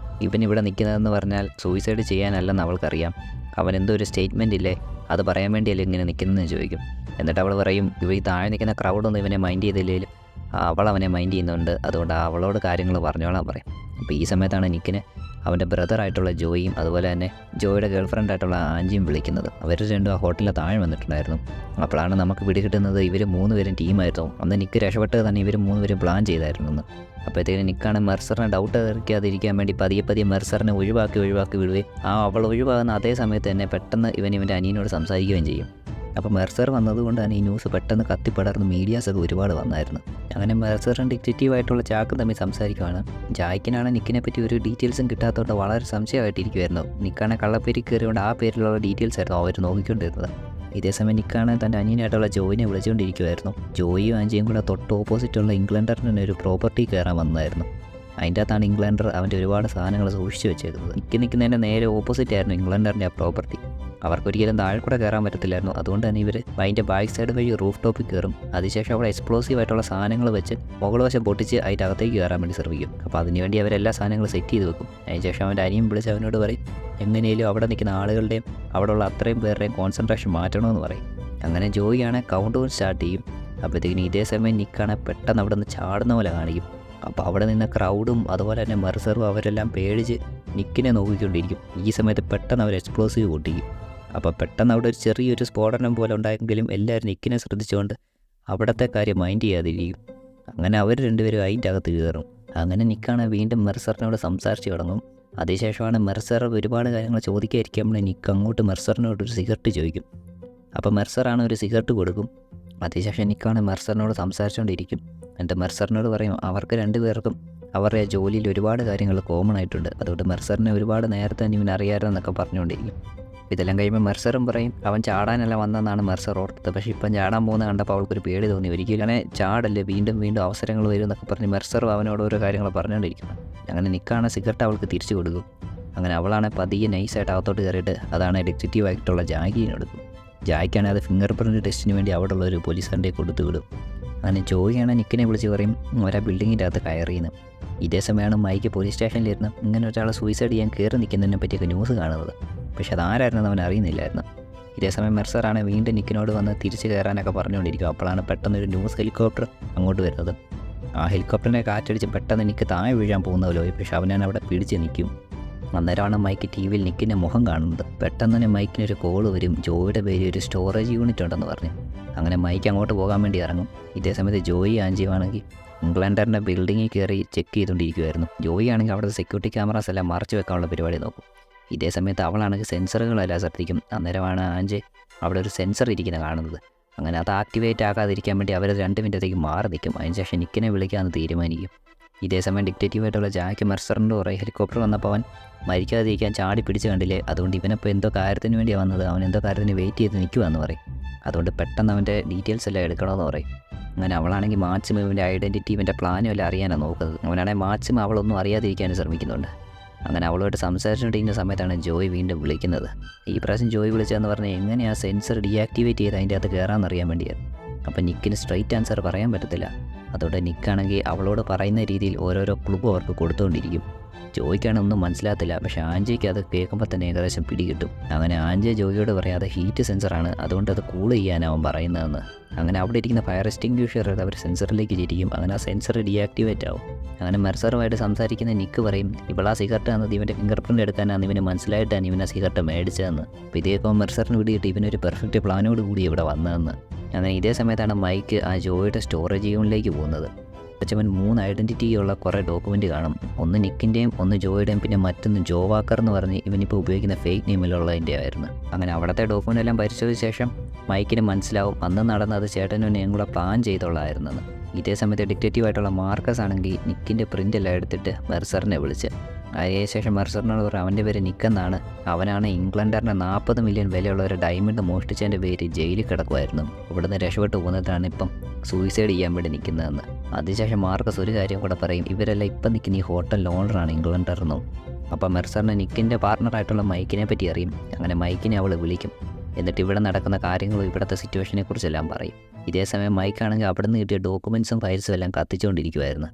ഇവനിവിടെ നിൽക്കുന്നതെന്ന് പറഞ്ഞാൽ സൂയിസൈഡ് ചെയ്യാനല്ലെന്ന് അവൾക്കറിയാം. അവൻ എന്തോ ഒരു സ്റ്റേറ്റ്മെൻ്റ് ഇല്ലേ, അത് പറയാൻ വേണ്ടിയല്ലേ ഇങ്ങനെ നിൽക്കുന്നതെന്ന് ചോദിക്കും. എന്നിട്ട് അവൾ പറയും, ഈ താഴെ നിൽക്കുന്ന ക്രൗഡൊന്നും ഇവനെ മൈൻഡ് ചെയ്തില്ലെങ്കിലും അവൾ അവനെ മൈൻഡ് ചെയ്യുന്നുണ്ട്, അതുകൊണ്ട് അവളോട് കാര്യങ്ങൾ പറഞ്ഞോളാൻ പറയും. അപ്പോൾ ഈ സമയത്താണ് നിക്കിന് അവൻ്റെ ബ്രദറായിട്ടുള്ള ജോയിയും അതുപോലെ തന്നെ ജോയിയുടെ ഗേൾഫ്രണ്ടായിട്ടുള്ള ആൻജിയും വിളിക്കുന്നത്. അവർ രണ്ടും ആ ഹോട്ടലിൽ താഴെ വന്നിട്ടുണ്ടായിരുന്നു. അപ്പോഴാണ് നമുക്ക് പിടികിട്ടുന്നത് ഇവർ 3 പേരും ടീമായിരുന്നു. അന്ന് നിക്ക് രക്ഷപ്പെട്ടത് തന്നെ ഇവർ 3 പേരും പ്ലാൻ ചെയ്തായിരുന്നു. അപ്പോഴത്തേക്കും നിക്കാണ് മെർസറിനെ ഡൗട്ട് തീർക്കാതിരിക്കാൻ വേണ്ടി പതിയെ മെർസറിനെ ഒഴിവാക്കി വിടുകയും അവൾ ഒഴിവാകുന്ന അതേ സമയത്ത് തന്നെ പെട്ടെന്ന് ഇവൻ്റെ അനിയനോട് സംസാരിക്കുകയും ചെയ്യും. അപ്പോൾ മെർസർ വന്നതുകൊണ്ട് തന്നെ ഈ ന്യൂസ് പെട്ടെന്ന് കത്തിപ്പടർന്ന് മീഡിയാസൊക്കെ ഒരുപാട് വന്നായിരുന്നു. അങ്ങനെ മെർസറും ഡിറ്റക്റ്റീവായിട്ടുള്ള ചാക്കും തമ്മിൽ സംസാരിക്കുകയാണ്. ജായ്ക്കിനാണ് നിക്കിനെ പറ്റി ഒരു ഡീറ്റെയിൽസും കിട്ടാത്തതുകൊണ്ട് വളരെ സംശയമായിട്ടിരിക്കുമായിരുന്നു. നിക്കാണ് കള്ളപ്പേരിൽ കയറിയോണ്ട് ആ പേരിലുള്ള ഡീറ്റെയിൽസ് ആയിരുന്നു അവർ നോക്കിക്കൊണ്ടിരുന്നത്. ഇതേസമയം നിക്കാണ് തൻ്റെ അനിയനായിട്ടുള്ള ജോയിനെ വിളിച്ചുകൊണ്ടിരിക്കുമായിരുന്നു. ജോയിയും ആൻജിയും കൂടെ തൊട്ട് ഓപ്പോസിറ്റുള്ള ഇംഗ്ലണ്ടറിന് ഒരു പ്രോപ്പർട്ടി കയറാൻ വന്നതായിരുന്നു. അതിൻ്റെ അകത്താണ് ഇംഗ്ലണ്ടർ അവൻ്റെ ഒരുപാട് സാധനങ്ങൾ സൂക്ഷിച്ച് വെച്ചേക്കുന്നത്. നിൽക്കുന്നതിൻ്റെ നേരെ ഓപ്പോസിറ്റ് ആയിരുന്നു ഇംഗ്ലണ്ടറിൻ്റെ ആ പ്രോപ്പർട്ടി. അവർക്കൊരിക്കലും താഴെ കൂടെ കയറാൻ പറ്റത്തില്ലായിരുന്നു. അതുകൊണ്ട് തന്നെ ഇവർ അതിൻ്റെ ബാക്ക് സൈഡ് വഴി റൂഫ് ടോപ്പിൽ കയറും. അതിനുശേഷം അവിടെ എക്സ്പ്ലോസീവ് ആയിട്ടുള്ള സാധനങ്ങൾ വെച്ച് മുകൾ വശം പൊട്ടിച്ച് അതിൻ്റെ അകത്തേക്ക് കയറാൻ വേണ്ടി ശ്രമിക്കും. അപ്പോൾ അതിനുവേണ്ടി അവരെല്ലാ സാധനങ്ങളും സെറ്റ് ചെയ്ത് വെക്കും. അതിനുശേഷം അവൻ്റെ അനിയും വിളിച്ച് അവനോട് പറയും, എങ്ങനെയും അവിടെ നിൽക്കുന്ന ആളുകളുടെയും അവിടെയുള്ള അത്രയും പേരുടെയും കോൺസെൻട്രേഷൻ മാറ്റണമെന്ന് പറയും. അങ്ങനെ ജോയിയാണ് കൗണ്ട് ഡൗൺ സ്റ്റാർട്ട് ചെയ്യും. അപ്പോഴത്തേക്കിനും ഇതേ സമയം നിക്കാണ് പെട്ടെന്ന് അവിടെ നിന്ന് ചാടുന്ന പോലെ കാണിക്കും. അപ്പോൾ അവിടെ നിന്ന് ക്രൗഡും അതുപോലെ തന്നെ മെർസറും അവരെല്ലാം പേടിച്ച് നിക്കിനെ നോക്കിക്കൊണ്ടിരിക്കും. ഈ സമയത്ത് പെട്ടെന്ന് അവർ എക്സ്പ്ലോസീവ് പൊട്ടിക്കും. അപ്പോൾ പെട്ടെന്ന് അവിടെ ഒരു ചെറിയൊരു സ്ഫോടനം പോലെ ഉണ്ടായെങ്കിലും എല്ലാവരും നിക്കിനെ ശ്രദ്ധിച്ചുകൊണ്ട് അവിടുത്തെ കാര്യം മൈൻഡ് ചെയ്യാതിരിക്കും. അങ്ങനെ അവർ രണ്ടുപേരും അതിൻ്റെ അകത്ത് കയറും. അങ്ങനെ നിക്കാണ് വീണ്ടും മെർസറിനോട് സംസാരിച്ച് തുടങ്ങും. അതിനുശേഷമാണ് മെർസർ ഒരുപാട് കാര്യങ്ങൾ ചോദിക്കാതിരിക്കുമ്പോൾ നിക്ക് അങ്ങോട്ട് മെർസറിനോട് ഒരു സിഗരറ്റ് ചോദിക്കും. അപ്പോൾ മെർസറാണ് ഒരു സിഗരറ്റ് കൊടുക്കും. അതിനുശേഷം നിക്കാണ് മെർസറിനോട് സംസാരിച്ചുകൊണ്ടിരിക്കും. എന്നിട്ട് മെർസറിനോട് പറയും അവർക്ക് 2 പേർക്കും അവരുടെ ജോലിയിൽ ഒരുപാട് കാര്യങ്ങൾ കോമൺ ആയിട്ടുണ്ട്, അതുകൊണ്ട് മെർസറിനെ ഒരുപാട് നേരത്തെ തന്നെ ഇവനറിയാമെന്നൊക്കെ പറഞ്ഞുകൊണ്ടിരിക്കും. ഇതെല്ലാം കഴിയുമ്പോൾ മെർസറും പറയും അവൻ ചാടാനല്ല വന്നതെന്നാണ് മെർസർ ഓർത്തത്, പക്ഷേ ഇപ്പം ചാടാൻ പോകുന്ന കണ്ടപ്പോൾ അവൾക്കൊരു പേടി തോന്നി. ഒരിക്കലും അങ്ങനെ ചാടല്ലേ, വീണ്ടും അവസരങ്ങൾ വരും എന്നൊക്കെ പറഞ്ഞ് മെർസറും അവനോട് ഓരോ കാര്യങ്ങൾ പറഞ്ഞുകൊണ്ടിരിക്കുന്നു. അങ്ങനെ നിക്കാണ് സിഗരറ്റ് അവൾക്ക് തിരിച്ചു കൊടുക്കും. അങ്ങനെ അവളാണ് പതിയെ നൈസായിട്ട് അകത്തോട്ട് കയറിയിട്ട് അതാണ് ഡിറ്റക്റ്റീവ് ആയിട്ടുള്ള ജാഗിനെ എടുക്കും. ജായ്ക്കാണ് അത് ഫിംഗർ പ്രിൻറ്റ് ടെസ്റ്റിന് വേണ്ടി അവിടെയുള്ള ഒരു പോലീസുകാരൻ്റെ കൊടുത്തു വിടും. അങ്ങനെ ജോയിയാണ് നിക്കിനെ വിളിച്ച് പറയും ഒരാ ബിൽഡിങ്ങിൻ്റെ അകത്ത് കയറിയെന്ന്. ഇതേ സമയമാണ് മൈക്ക് പോലീസ് സ്റ്റേഷനിലിരുന്ന് ഇങ്ങനെ ഒരാളെ സൂയിസൈഡ് ചെയ്യാൻ കയറി നിൽക്കുന്നതിനെ പറ്റിയൊക്കെ ന്യൂസ് കാണുന്നത്. പക്ഷെ അതാരായിരുന്നെന്ന് അവൻ അറിയുന്നില്ലായിരുന്നു. ഇതേസമയം മെർസറാണ് വീണ്ടും നിക്കിനോട് വന്ന് തിരിച്ച് കയറാനൊക്കെ പറഞ്ഞുകൊണ്ടിരിക്കും. അപ്പോഴാണ് പെട്ടെന്നൊരു ന്യൂസ് ഹെലികോപ്റ്റർ അങ്ങോട്ട് വരുന്നത്. ആ ഹെലികോപ്റ്ററിനെ കാറ്റടിച്ച് പെട്ടെന്ന് നിക്ക് താഴെ വീഴാൻ പോകുന്നല്ലോ. പക്ഷെ അവനാണ് അവിടെ പിടിച്ച് നിൽക്കും. അന്നേരമാണ് മൈക്ക് ടി വിയിൽ നിക്കിൻ്റെ മുഖം കാണുന്നത്. പെട്ടെന്ന് തന്നെ മൈക്കിനൊരു കോൾ വരും, ജോയിയുടെ പേര് ഒരു സ്റ്റോറേജ് യൂണിറ്റ് ഉണ്ടെന്ന് പറഞ്ഞു. അങ്ങനെ മൈക്ക് അങ്ങോട്ട് പോകാൻ വേണ്ടി ഇറങ്ങും. ഇതേ സമയത്ത് ജോയി ആൻജിയുമാണെങ്കിൽ ഇംഗ്ലണ്ടറിൻ്റെ ബിൽഡിങ്ങിൽ കയറി ചെക്ക് ചെയ്തുകൊണ്ടിരിക്കുമായിരുന്നു. ജോയി ആണെങ്കിൽ അവിടുത്തെ സെക്യൂരിറ്റി ക്യാമറാസ് എല്ലാം മറച്ചു വെക്കാനുള്ള പരിപാടി നോക്കും. ഇതേ സമയത്ത് അവളാണെങ്കിൽ സെൻസറുകളെല്ലാം ശ്രദ്ധിക്കും. അന്നേരമാണ് ആൻജി അവിടെ ഒരു സെൻസർ ഇരിക്കുന്നത് കാണുന്നത്. അങ്ങനെ അത് ആക്ടിവേറ്റ് ആക്കാതിരിക്കാൻ വേണ്ടി അവർ 2 മിനിറ്റത്തേക്ക് മാറി നിൽക്കും. അതിനുശേഷം നിക്കിനെ വിളിക്കാമെന്ന് തീരുമാനിക്കും. ഇതേ സമയം ഡിക്റ്റേറ്റീവായിട്ടുള്ള ജാക്ക് മെർസറിൻ്റെ കുറേ ഹെലികോപ്റ്റർ വന്നപ്പോൾ അവൻ മരിക്കാതിരിക്കാൻ ചാടി പിടിച്ച് കണ്ടില്ലേ, അതുകൊണ്ട് ഇവനപ്പോൾ എന്തോ കാര്യത്തിന് വേണ്ടിയാണ് വന്നത്, അവൻ എന്തോ കാര്യത്തിന് വെയിറ്റ് ചെയ്ത് നിൽക്കുവാന്ന് പറയും. അതുകൊണ്ട് പെട്ടെന്ന് അവൻ്റെ ഡീറ്റെയിൽസ് എല്ലാം എടുക്കണമെന്ന് പറയും. അങ്ങനെ അവളാണെങ്കിൽ മാക്സിമം ഇവൻ്റെ ഐഡൻറ്റിറ്റി ഇവൻ്റെ പ്ലാനും എല്ലാം അറിയാനാണ് നോക്കുന്നത്. അവനാണെങ്കിൽ മാക്സിമം അവളൊന്നും അറിയാതിരിക്കാനും ശ്രമിക്കുന്നുണ്ട്. അങ്ങനെ അവളോട്ട് സംസാരിച്ചുകൊണ്ടിരിക്കുന്ന സമയത്താണ് ജോയ് വീണ്ടും വിളിക്കുന്നത്. ഈ പ്രാവശ്യം ജോയ് വിളിച്ചതെന്ന് പറഞ്ഞാൽ എങ്ങനെയാണ് സെൻസർ ഡീആക്ടിവേറ്റ് ചെയ്ത് അതിൻ്റെ അകത്ത് കയറാമെന്നറിയാൻ വേണ്ടിയാണ്. അപ്പം നിക്കിന് സ്ട്രൈറ്റ് ആൻസർ പറയാൻ പറ്റത്തില്ല. അതുകൊണ്ട് നിക്കാണെങ്കിൽ അവളോട് പറയുന്ന രീതിയിൽ ഓരോരോ ക്ലൂ അവർക്ക് കൊടുത്തുകൊണ്ടിരിക്കും. ജോയ്ക്കാണ് ഒന്നും മനസ്സിലാകത്തില്ല, പക്ഷേ ആൻജിക്ക് അത് കേൾക്കുമ്പോൾ തന്നെ ഏകദേശം പിടികിട്ടും. അങ്ങനെ ആൻജി ജോയിയോട് പറയാതെ ഹീറ്റ് സെൻസറാണ്, അതുകൊണ്ട് അത് കൂൾ ചെയ്യാനാവും പറയുന്നതെന്ന്. അങ്ങനെ അവിടെ ഇരിക്കുന്ന ഫയർ എക്സ്റ്റിംഗ്വിഷർ അവർ സെൻസറിലേക്ക് ചിരിക്കും. അങ്ങനെ ആ സെൻസർ ഡീആക്ടിവേറ്റ് ആവും. അങ്ങനെ മെർസറുമായിട്ട് സംസാരിക്കുന്ന നിക്ക് പറയും ഇവളാ സിഗരറ്റ് ആണെന്ന് ഇവൻ്റെ ഫിംഗർ പ്രിൻ്റ് എടുക്കാനാണ് ഇവന് മനസ്സിലായിട്ടാണ് ഇവൻ ആ സിഗരറ്റ് മേടിച്ചതെന്ന്. അപ്പോൾ ഇതേപ്പോൾ മെർസറിന് പിടിയിട്ട് ഇവനൊരു പെർഫെക്റ്റ് പ്ലാനോട് കൂടി ഇവിടെ വന്നതെന്ന്. അങ്ങനെ ഇതേ സമയത്താണ് മൈക്ക് ആ ജോയുടെ സ്റ്റോറേജ് യൂണിലേക്ക് പോകുന്നത്. അവൻ 3 ഐഡൻറ്റിറ്റിയുള്ള കുറേ ഡോക്യുമെൻ്റ് കാണും. ഒന്ന് നിക്കിൻ്റെയും ഒന്ന് ജോയുടെയും പിന്നെ മറ്റൊന്ന് ജോവാക്കർ എന്ന് പറഞ്ഞ് ഇവനിപ്പോൾ ഉപയോഗിക്കുന്ന ഫേക്ക് നെയിമിലുള്ളതിൻ്റെ ആയിരുന്നു. അങ്ങനെ അവിടുത്തെ ഡോക്യുമെൻ്റ് എല്ലാം പരിശോധിച്ച ശേഷം മൈക്കിന് മനസ്സിലാവും അന്ന് നടന്നത് ചേട്ടനും എന്നും കൂടെ പ്ലാൻ ചെയ്തുള്ളതായിരുന്നെന്ന്. ഇതേ സമയത്ത് ഡിക്റ്റേറ്റീവായിട്ടുള്ള മാർക്കസ് ആണെങ്കിൽ നിക്കിൻ്റെ പ്രിൻ്റ് എല്ലാം എടുത്തിട്ട് മെർസറിനെ വിളിച്ച് അതിനുശേഷം മെർസറിനോട് പറയും അവൻ്റെ പേര് നിക്കെന്നാണ്, അവനാണ് ഇംഗ്ലണ്ടറിൻ്റെ 40 മില്യൺ വിലയുള്ള ഒരു ഡയമണ്ട് മോഷ്ടിച്ചതിൻ്റെ പേര് ജയിലിൽ കിടക്കുമായിരുന്നു, ഇവിടുന്ന് രക്ഷപ്പെട്ടു പോകുന്നതാണ് ഇപ്പം സൂയിസൈഡ് ചെയ്യാൻ വേണ്ടി നിൽക്കുന്നതെന്ന്. അതിനുശേഷം മാർക്കസ് ഒരു കാര്യം കൂടെ പറയും ഇവരെല്ലാം ഇപ്പം നിൽക്കുന്ന ഈ ഹോട്ടൽ ഓണറാണ് ഇംഗ്ലണ്ടറിനും. അപ്പോൾ മെർസറിന് നിക്കിൻ്റെ പാർട്ണറായിട്ടുള്ള മൈക്കിനെ പറ്റി അറിയും. അങ്ങനെ മൈക്കിനെ അവൾ വിളിക്കും. എന്നിട്ട് ഇവിടെ നടക്കുന്ന കാര്യങ്ങളും ഇവിടുത്തെ സിറ്റുവേഷനെ കുറിച്ചെല്ലാം പറയും. ഇതേ സമയം മൈക്കാണെങ്കിൽ അവിടെ നിന്ന് കിട്ടിയ ഡോക്യുമെൻസും ഫയൽസും എല്ലാം കത്തിച്ചുകൊണ്ടിരിക്കുമായിരുന്നു.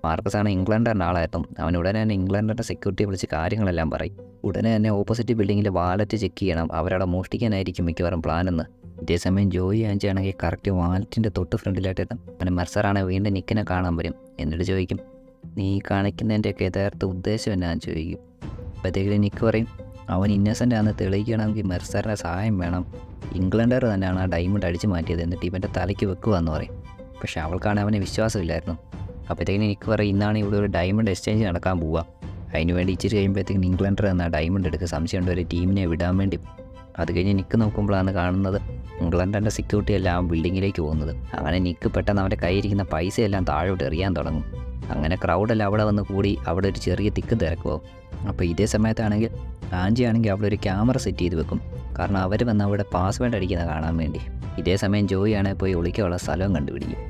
മാർക്കസാണ് ഇംഗ്ലണ്ടിൻ്റെ ആളായിരുന്നു. അവൻ ഉടനെ തന്നെ ഇംഗ്ലണ്ടിൻ്റെ സെക്യൂരിറ്റിയെ വിളിച്ച് കാര്യങ്ങളെല്ലാം പറയും. ഉടനെ തന്നെ ഓപ്പോസിറ്റ് ബിൽഡിങ്ങിലെ വാലറ്റ് ചെക്ക് ചെയ്യണം, അവരവിടെ മോഷ്ടിക്കാനായിരിക്കും മിക്കവാറും പ്ലാനെന്ന്. ഇതേസമയം ജോയി ആഞ്ചാണെങ്കിൽ കറക്റ്റ് വാലറ്റിൻ്റെ തൊട്ട് ഫ്രണ്ടിലായിട്ടാണ്. അങ്ങനെ മെർസറാണെങ്കിൽ വീണ്ടും നിക്കിനെ കാണാൻ വരും. എന്നിട്ട് ചോദിക്കും, നീ കാണിക്കുന്നതിൻ്റെയൊക്കെ യഥാർത്ഥ ഉദ്ദേശം എന്നാന്ന് ചോദിക്കും. അപ്പോഴത്തേക്കും നിക്ക് പറയും, അവൻ ഇന്നസെൻ്റ് ആണെന്ന് തെളിയിക്കണമെങ്കിൽ മെർസറിൻ്റെ സഹായം വേണം. ഇംഗ്ലണ്ടർ തന്നെയാണ് ആ ഡയമണ്ട് അടിച്ചു മാറ്റിയത്, എന്നിട്ട് ഇവൻ്റെ തലയ്ക്ക് വെക്കുകയെന്ന് പറയും. പക്ഷേ അവൾക്കാണെങ്കിൽ അവനെ വിശ്വാസമില്ലായിരുന്നു. അപ്പോഴത്തേക്കിന് നിക്ക് പറയും, ഇന്നാണ് ഇവിടെ ഒരു ഡയമണ്ട് എക്സ്ചേഞ്ച് നടക്കാൻ പോവുക. അതിനുവേണ്ടി ഇച്ചിരി കഴിയുമ്പോഴത്തേക്കും ഇംഗ്ലണ്ടർ എന്ന ഡയമണ്ട് എടുക്കുക സംശയമുണ്ട് ഒരു ടീമിനെ വിടാൻ വേണ്ടി. അത് കഴിഞ്ഞ് നിക്ക് നോക്കുമ്പോഴാണ് കാണുന്നത് ഇംഗ്ലണ്ടിൻ്റെ സെക്യൂരിറ്റി എല്ലാം ആ ബിൽഡിങ്ങിലേക്ക് പോകുന്നത്. അങ്ങനെ നിക്ക് പെട്ടെന്ന് അവൻ്റെ കയ്യിരിക്കുന്ന പൈസയെല്ലാം താഴോട്ട് എറിയാൻ തുടങ്ങും. അങ്ങനെ ക്രൗഡെല്ലാം അവിടെ വന്ന് കൂടി അവിടെ ഒരു ചെറിയ തിക്ക് തിരക്കുമാവും. അപ്പോൾ ഇതേ സമയത്താണെങ്കിൽ ആൻജി ആണെങ്കിൽ അവിടെ ഒരു ക്യാമറ സെറ്റ് ചെയ്ത് വെക്കും. കാരണം അവർ വന്ന് അവിടെ പാസ്വേഡ് അടിക്കുന്നത് കാണാൻ വേണ്ടി. ഇതേ സമയം ജോയി ആണെങ്കിൽ പോയി ഒളിക്കാനുള്ള സ്ഥലവും കണ്ടുപിടിക്കും.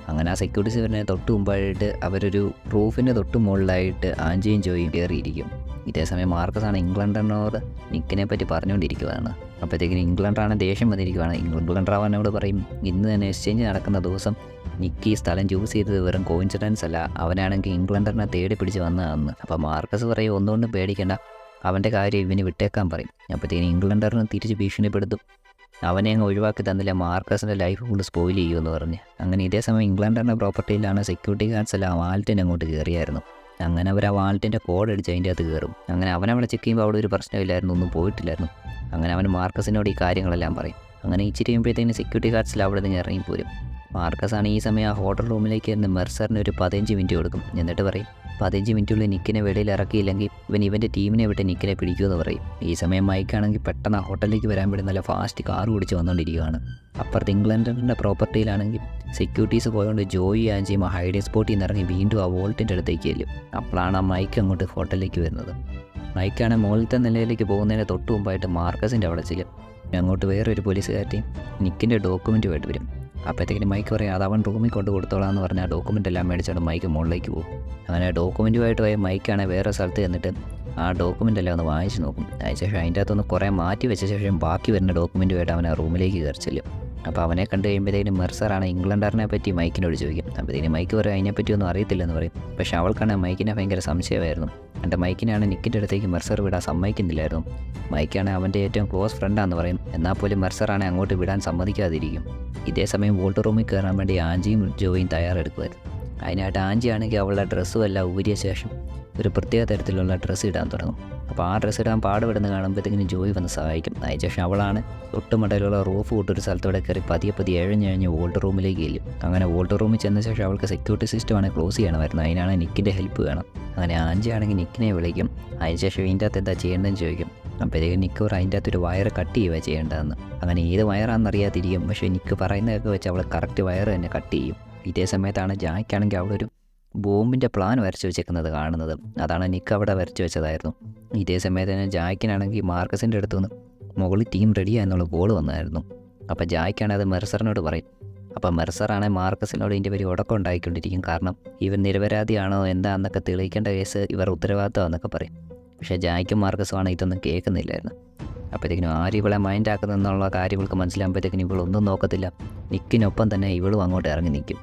അങ്ങനെ ആ സെക്യൂരിറ്റി സെവറിനെ തൊട്ട് മുമ്പായിട്ട് അവരൊരു റൂഫിൻ്റെ തൊട്ട് മുകളിലായിട്ട് ആൻജിയും ജോയിയും കയറിയിരിക്കും. ഇതേസമയം മാർക്കസാണ് ഇംഗ്ലണ്ടിനോട് നിക്കിനെ പറ്റി പറഞ്ഞുകൊണ്ടിരിക്കുകയാണ്. അപ്പോഴത്തേക്കിന് ഇംഗ്ലണ്ടാണ് ദേഷ്യം വന്നിരിക്കുകയാണ്. ഇംഗ്ലണ്ട് അവനോട് പറയും, ഇന്ന് തന്നെ എക്സ്ചേഞ്ച് നടക്കുന്ന ദിവസം നിക്ക് ഈ സ്ഥലം ചൂസ് ചെയ്തത് വെറും കോയിൻസിഡൻസ് അല്ല, അവനാണെങ്കിൽ ഇംഗ്ലണ്ടിനെ തേടി പിടിച്ച് വന്നതാണെന്ന്. അപ്പോൾ മാർക്കസ് പറയും, ഒന്നുകൊണ്ടും പേടിക്കേണ്ട, അവൻ്റെ കാര്യം ഇവന് വിട്ടേക്കാൻ പറയും. അപ്പോഴത്തേക്കിന് ഇംഗ്ലണ്ടറിന് തിരിച്ച് ഭീഷണിപ്പെടുത്തും. അവനെ അങ്ങ് ഒഴിവാക്കി തന്നില്ല, മാർക്കസിൻ്റെ ലൈഫ് ഫുള്ള് സ്പോയിൽ ചെയ്യുമെന്ന് പറഞ്ഞ്. അങ്ങനെ ഇതേ സമയം ഇംഗ്ലണ്ടിൻ്റെ പ്രോപ്പർട്ടിയിലാണ് സെക്യൂരിറ്റി ഗാർഡ്സ് എല്ലാം വാലറ്റിൻ്റെ അങ്ങോട്ട് കയറിയായിരുന്നു. അങ്ങനെ അവർ ആ വാലറ്റിൻ്റെ കോഡ് അടിച്ച് അതിൻ്റെ അകത്ത് കയറും. അങ്ങനെ അവനവിടെ ചെക്ക് ചെയ്യുമ്പോൾ അവിടെ ഒരു പ്രശ്നമില്ലായിരുന്നു, ഒന്നും പോയിട്ടില്ലായിരുന്നു. അങ്ങനെ അവൻ മാർക്കസിനോട് ഈ കാര്യങ്ങളെല്ലാം പറയും. അങ്ങനെ ഇച്ചിരി കഴിയുമ്പോഴത്തേന് സെക്യൂരിറ്റി ഗാർഡ്സിൽ അവിടെ നിന്ന് ഇറങ്ങിപ്പോരും. മാർക്കസാണ് ഈ സമയം ആ ഹോട്ടൽ റൂമിലേക്ക് ഇരുന്ന് മെർസറിന് ഒരു 15 മിനിറ്റ് കൊടുക്കും. എന്നിട്ട് പറയും, 15 മിനിറ്റുള്ളിൽ നിക്കിനെ വെളിയിൽ ഇറക്കിയില്ലെങ്കിൽ ഇവൻ്റെ ടീമിനെ വിട്ട് നിക്കിനെ പിടിക്കുമെന്ന് പറയും. ഈ സമയം മൈക്കാണെങ്കിൽ പെട്ടെന്ന് ആ ഹോട്ടലിലേക്ക് വരാൻ വേണ്ടി നല്ല ഫാസ്റ്റ് കാർ ഓടിച്ച് വന്നുകൊണ്ടിരിക്കുകയാണ്. അപ്പുറത്ത് ഇംഗ്ലണ്ടിൻ്റെ പ്രോപ്പർട്ടിയിലാണെങ്കിൽ സെക്യൂരിറ്റീസ് പോയതുകൊണ്ട് ജോയി ആൻജിയും ആ ഹൈഡിങ് സ്പോട്ടിൽ നിന്ന് ഇറങ്ങി വീണ്ടും ആ വോൾട്ടിൻ്റെ അടുത്തേക്ക് ചെല്ലും. അപ്പോഴാണ് ആ മൈക്ക് അങ്ങോട്ട് ഹോട്ടലിലേക്ക് വരുന്നത്. മൈക്കാണ് മുകളിലത്തെ നിലയിലേക്ക് പോകുന്നതിന് തൊട്ട് മുമ്പായിട്ട് മാർക്കസിൻ്റെ അവിടെ ചെല്ലും. അങ്ങോട്ട് വേറൊരു പോലീസുകാരത്തെയും നിക്കിൻ്റെ ഡോക്യുമെൻറ്റുമായിട്ട് വരും. അപ്പോഴത്തേക്കിന് മൈക്ക് പറയും, അത് അവൻ റൂമിൽ കൊണ്ട് കൊടുത്തോളാം എന്ന് പറഞ്ഞാൽ ആ ഡോക്യുമെൻ്റ് എല്ലാം മേടിച്ചാണ് മൈക്ക് മുകളിലേക്ക് പോകും. അങ്ങനെ ഡോക്യുമെൻറ്റുമായിട്ട് പോയ മൈക്കാണെങ്കിൽ വേറെ സ്ഥലത്ത് ചെന്നിട്ട് ആ ഡോക്യുമെൻ്റ് എല്ലാം ഒന്ന് വായിച്ച് നോക്കും. അതിനുശേഷം അതിൻ്റെ അകത്തൊന്ന് കുറേ മാറ്റി വെച്ച ശേഷം ബാക്കി വരുന്ന ഡോക്യുമെൻറ്റുമായിട്ട് അവൻ ആ റൂമിലേക്ക് കയറി ചെല്ലും. അപ്പോൾ അവനെ കണ്ടു കഴിയുമ്പോഴത്തേക്കും മെർസറാണ് ഇംഗ്ലണ്ടറിനെ പറ്റി മൈക്കിനോട് ചോദിക്കും. അപ്പോഴത്തേക്കും മൈക്ക് പറയും, അതിനെപ്പറ്റി ഒന്നും അറിയത്തില്ലെന്ന് പറയും. പക്ഷേ അവൾക്കാണെങ്കിൽ മൈക്കിനെ ഭയങ്കര സംശയമായിരുന്നു. എൻ്റെ മൈക്കിനാണ് നിക്കിൻ്റെ അടുത്തേക്ക് മെർസർ വിടാൻ സമ്മതിക്കുന്നില്ലായിരുന്നു. മൈക്കാണെങ്കിൽ അവൻ്റെ ഏറ്റവും ക്ലോസ് ഫ്രണ്ടാണെന്ന് പറയും. എന്നാൽ പോലും മെർസറാണെങ്കിൽ അങ്ങോട്ട് വിടാൻ സമ്മതിക്കാതിരിക്കും. ഇതേ സമയം വോൾട്ട് റൂമിൽ കയറാൻ വേണ്ടി ആൻജിയും ജോയും തയ്യാറെടുക്കുമായിരുന്നു. അതിനായിട്ട് ആൻജി ആണെങ്കിൽ അവളുടെ ഡ്രസ്സും എല്ലാം ഊരിയ ശേഷം ഒരു പ്രത്യേക തരത്തിലുള്ള ഡ്രസ്സ് ഇടാൻ തുടങ്ങും. അപ്പോൾ ആ ഡ്രസ്സ് ഇടാൻ പാടുപെടുന്ന കാണുമ്പോഴത്തേക്കിനും ജോയി വന്ന് സഹായിക്കും. അതിനുശേഷം അവളാണ് തൊട്ടുമടയിലുള്ള റൂഫ് കൂട്ടൊരു സ്ഥലത്തോടെ കയറി പതിയെ എഴഞ്ഞ് വോൾട്ട് റൂമിലേക്ക് ചെല്ലും. അങ്ങനെ വോൾട്ട് റൂമിൽ ചെന്ന ശേഷം അവൾക്ക് സെക്യൂരിറ്റി സിസ്റ്റമാണ് ക്ലോസ് ചെയ്യണമായിരുന്നു. അതിനാണ് നിക്കിൻ്റെ ഹെൽപ്പ് വേണം. അങ്ങനെ ആൻജി ആണെങ്കിൽ നിക്കിനെ വിളിക്കും. അതിനുശേഷം ഇതിൻ്റെ അകത്ത് എന്താ ചെയ്യേണ്ടതെന്ന് ചോദിക്കും. അപ്പോഴത്തേക്കും നിക്ക് അതിൻ്റെ അകത്തൊരു വയർ കട്ട് ചെയ്യുക ചെയ്യേണ്ടതെന്ന്. അങ്ങനെ ഏത് വയറാണെന്നറിയാതിരിക്കും. പക്ഷേ നിക്ക് പറയുന്നതൊക്കെ വെച്ച് അവൾ കറക്റ്റ് വയർ തന്നെ കട്ട് ചെയ്യും. ഇതേ സമയത്താണ് ജായ്ക്കാണെങ്കിൽ അവിടെ ഒരു ബോംബിൻ്റെ പ്ലാൻ വരച്ച് വെച്ചേക്കുന്നത് കാണുന്നത്. അതാണ് നിക്ക് അവിടെ വരച്ച് വെച്ചതായിരുന്നു. ഇതേ സമയത്ത് തന്നെ ജായ്ക്കിനാണെങ്കിൽ മാർക്കസിൻ്റെ അടുത്തു നിന്ന് മുകളിൽ ടീം റെഡിയാ എന്നുള്ള കോൾ വന്നായിരുന്നു. അപ്പോൾ ജായ്ക്കാണെങ്കിൽ അത് മെർസറിനോട് പറയും. അപ്പോൾ മെർസറാണെങ്കിൽ മാർക്കസിനോട് ഇതിൻ്റെ പേര് ഉടക്കം ഉണ്ടായിക്കൊണ്ടിരിക്കും. കാരണം ഇവൻ നിരപരാധിയാണോ എന്താണെന്നൊക്കെ തെളിയിക്കേണ്ട കേസ് ഇവർ ഉത്തരവാദിത്തമാണെന്നൊക്കെ പറയും. പക്ഷേ ജായ്ക്കും മാർക്കസുമാണ് ഇതൊന്നും കേൾക്കുന്നില്ലായിരുന്നു. അപ്പോഴത്തേക്കിനും ആര് ഇവളെ മൈൻഡ് ആക്കുന്നെന്നുള്ള കാര്യം ഇവൾക്ക് മനസ്സിലാകുമ്പോഴത്തേക്കിനും ഇവളൊന്നും നോക്കത്തില്ല. നിക്കിനൊപ്പം തന്നെ ഇവളും അങ്ങോട്ട് ഇറങ്ങി നിൽക്കും.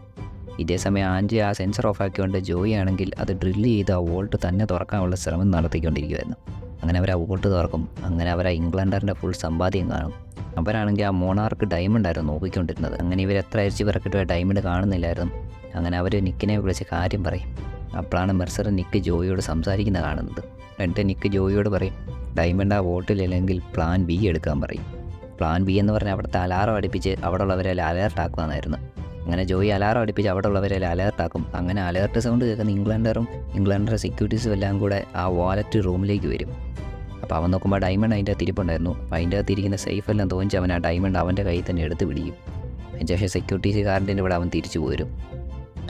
ഇതേ സമയം ആൻജി ആ സെൻസർ ഓഫ് ആക്കിക്കൊണ്ട് ജോയി ആണെങ്കിൽ അത് ഡ്രില്ല് ചെയ്ത് ആ വോൾട്ട് തന്നെ തുറക്കാനുള്ള ശ്രമം നടത്തിക്കൊണ്ടിരിക്കുമായിരുന്നു. അങ്ങനെ അവർ ആ വോൾട്ട് തുറക്കും. അങ്ങനെ അവർ ആ ഇംഗ്ലണ്ടറിൻ്റെ ഫുൾ സമ്പാദ്യം കാണും. അവരാണെങ്കിൽ ആ മോണാർക്ക് ഡയമണ്ട് ആയിരുന്നു നോക്കിക്കൊണ്ടിരുന്നത്. അങ്ങനെ ഇവർ എത്ര അരിച്ച് പിറക്കിട്ട് ഡയമണ്ട് കാണുന്നില്ലായിരുന്നു. അങ്ങനെ അവർ നിക്കിനെ വിളിച്ച് കാര്യം പറയും. അപ്പോഴാണ് മെർസർ നിക്ക് ജോയിയോട് സംസാരിക്കുന്നത് കാണുന്നത്. എന്നിട്ട് നിക്ക് ജോയിയോട് പറയും, ഡയമണ്ട് ആ വോട്ടിലില്ലെങ്കിൽ പ്ലാൻ ബി എടുക്കാൻ പറയും. പ്ലാൻ ബി എന്ന് പറഞ്ഞാൽ അവിടുത്തെ അലാറം അടുപ്പിച്ച് അവിടെ ഉള്ളവരെല്ലാം അലേർട്ടാക്കുമെന്നായിരുന്നു. അങ്ങനെ ജോയി അലാറം അടുപ്പിച്ച് അവിടെ ഉള്ളവരെല്ലാം അലേർട്ടാക്കും. അങ്ങനെ അലേർട്ട് സൗണ്ട് കേൾക്കുന്ന ഇംഗ്ലണ്ടറുടെ സെക്യൂരിറ്റീസും എല്ലാം കൂടെ ആ വാലറ്റ് റൂമിലേക്ക് വരും. അപ്പോൾ അവൻ നോക്കുമ്പോൾ ഡയമണ്ട് അതിൻ്റെ തിരിപ്പുണ്ടായിരുന്നു. അപ്പോൾ അതിൻ്റെ അകത്തിരിക്കുന്ന സേഫ് എല്ലാം തോന്നിച്ച് അവൻ ആ ഡയമണ്ട് അവൻ്റെ കയ്യിൽ തന്നെ എടുത്ത് പിടിക്കും. അതിനുശേഷം സെക്യൂരിറ്റീസുകാരൻ്റെ ഇവിടെ അവൻ തിരിച്ചു പോരും.